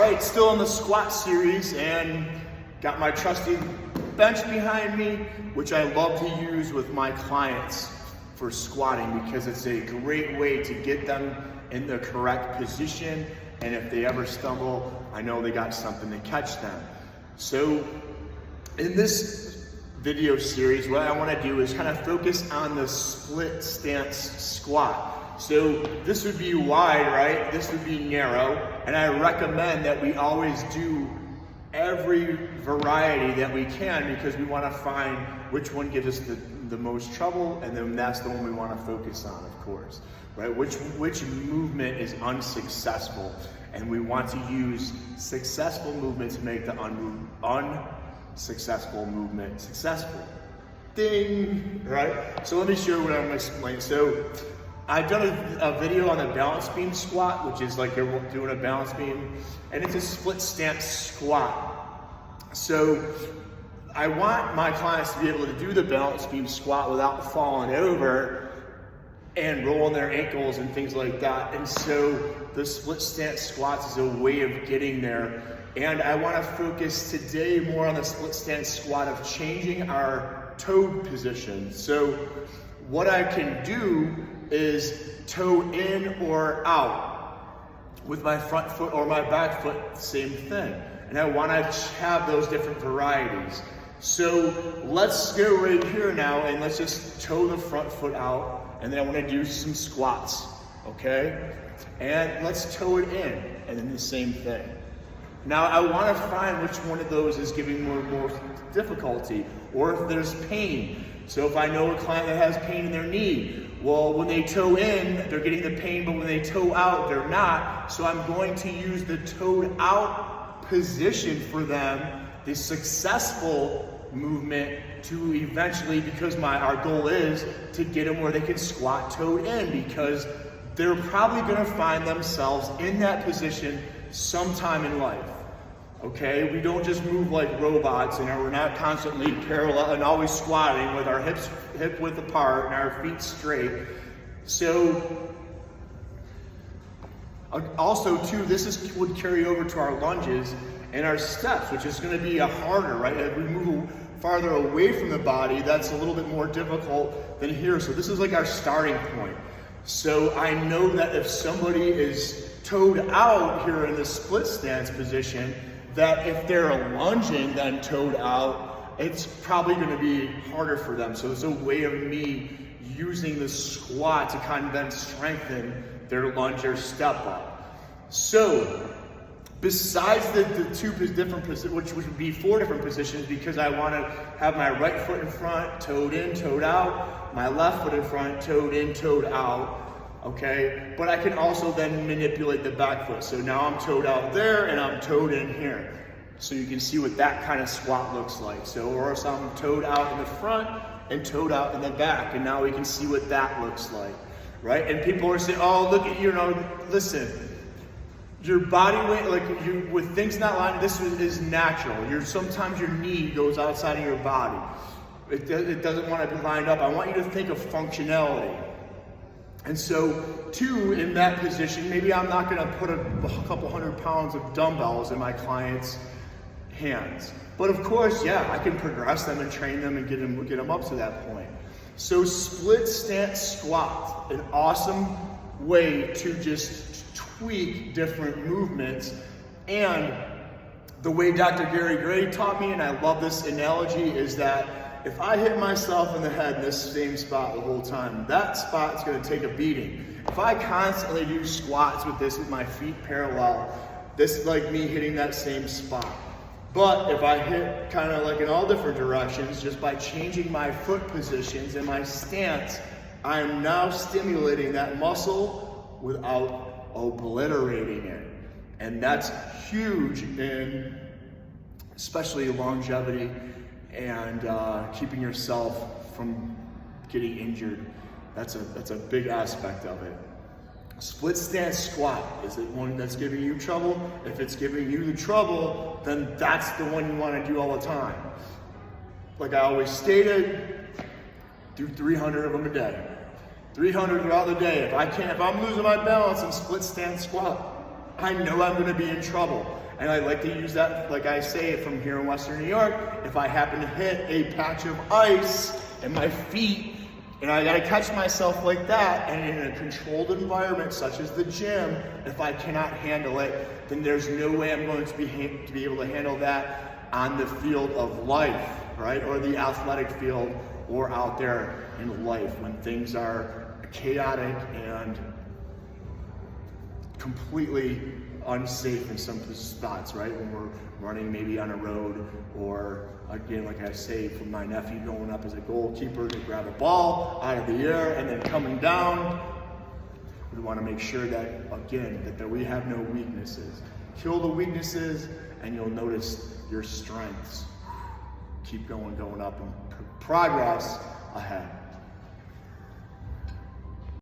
right, still in the squat series, and got my trusty bench behind me, which I love to use with my clients for squatting because it's a great way to get them in the correct position, and if they ever stumble, I know they got something to catch them. So in this video series, what I want to do is kind of focus on the split stance squat. So this would be wide, right? This would be narrow, and I recommend that we always do every variety that we can because we want to find which one gives us the most trouble, and then that's the one we want to focus on, of course, right? Which movement is unsuccessful, and we want to use successful movement to make the unsuccessful movement successful. Ding, right? So let me show you what I'm going to explain. So I've done a video on the balance beam squat, which is like you're doing a balance beam, and it's a split stance squat. So I want my clients to be able to do the balance beam squat without falling over and rolling their ankles and things like that. And so the split stance squats is a way of getting there. And I want to focus today more on the split stance squat of changing our toe position. So what I can do is toe in or out with my front foot or my back foot, same thing. And I want to have those different varieties. So let's go right here now and let's just toe the front foot out, and then I want to do some squats, okay? And let's toe it in, and then the same thing. Now I want to find which one of those is giving more difficulty, or if there's pain. So if I know a client that has pain in their knee, well, when they toe in, they're getting the pain, but when they toe out, they're not. So I'm going to use the toed out position for them, the successful movement, to eventually, because our goal is to get them where they can squat toed in, because they're probably going to find themselves in that position sometime in life. Okay, we don't just move like robots, and we're not constantly parallel and always squatting with our hips hip width apart and our feet straight. So also too, this would carry over to our lunges and our steps, which is going to be harder, right? As we move farther away from the body, that's a little bit more difficult than here. So this is like our starting point. So I know that if somebody is toed out here in the split stance position, that if they're lunging then toed out, it's probably going to be harder for them. So it's a way of me using the squat to kind of then strengthen their lunge or step up. So besides the two different positions, which would be 4 different positions, because I want to have my right foot in front, toed in, toed out, my left foot in front, toed in, toed out. Okay, but I can also then manipulate the back foot. So now I'm toed out there and I'm toed in here. So you can see what that kind of squat looks like. So, or so I'm toed out in the front and toed out in the back. And now we can see what that looks like, right? And people are saying, oh, look at, listen, your body weight, with things not lined, this is natural. Sometimes your knee goes outside of your body. It doesn't want to be lined up. I want you to think of functionality. And so, too, in that position, maybe I'm not going to put a couple 100 pounds of dumbbells in my client's hands. But of course, yeah, I can progress them and train them and get them up to that point. So split stance squat, an awesome way to just tweak different movements. And the way Dr. Gary Gray taught me, and I love this analogy, is that if I hit myself in the head in this same spot the whole time, that spot's going to take a beating. If I constantly do squats with my feet parallel, this is like me hitting that same spot. But if I hit kind of like in all different directions, just by changing my foot positions and my stance, I'm now stimulating that muscle without obliterating it. And that's huge in especially longevity and keeping yourself from getting injured. That's a big aspect of it. Split stance squat, is it one that's giving you trouble? If it's giving you the trouble, then that's the one you want to do all the time. Like I always stated, do 300 of them a day. 300 throughout the day. If I'm losing my balance in split stance squat, I know I'm gonna be in trouble. And I like to use that, like I say, from here in Western New York, if I happen to hit a patch of ice in my feet, and I gotta catch myself like that, and in a controlled environment such as the gym, if I cannot handle it, then there's no way I'm going to be able to handle that on the field of life, right? Or the athletic field, or out there in life when things are chaotic and completely unsafe in some spots, right? When we're running maybe on a road, or again, like I say, from my nephew going up as a goalkeeper to grab a ball out of the air and then coming down. We want to make sure that, again, that we have no weaknesses. Kill the weaknesses and you'll notice your strengths. Keep going up, and progress ahead.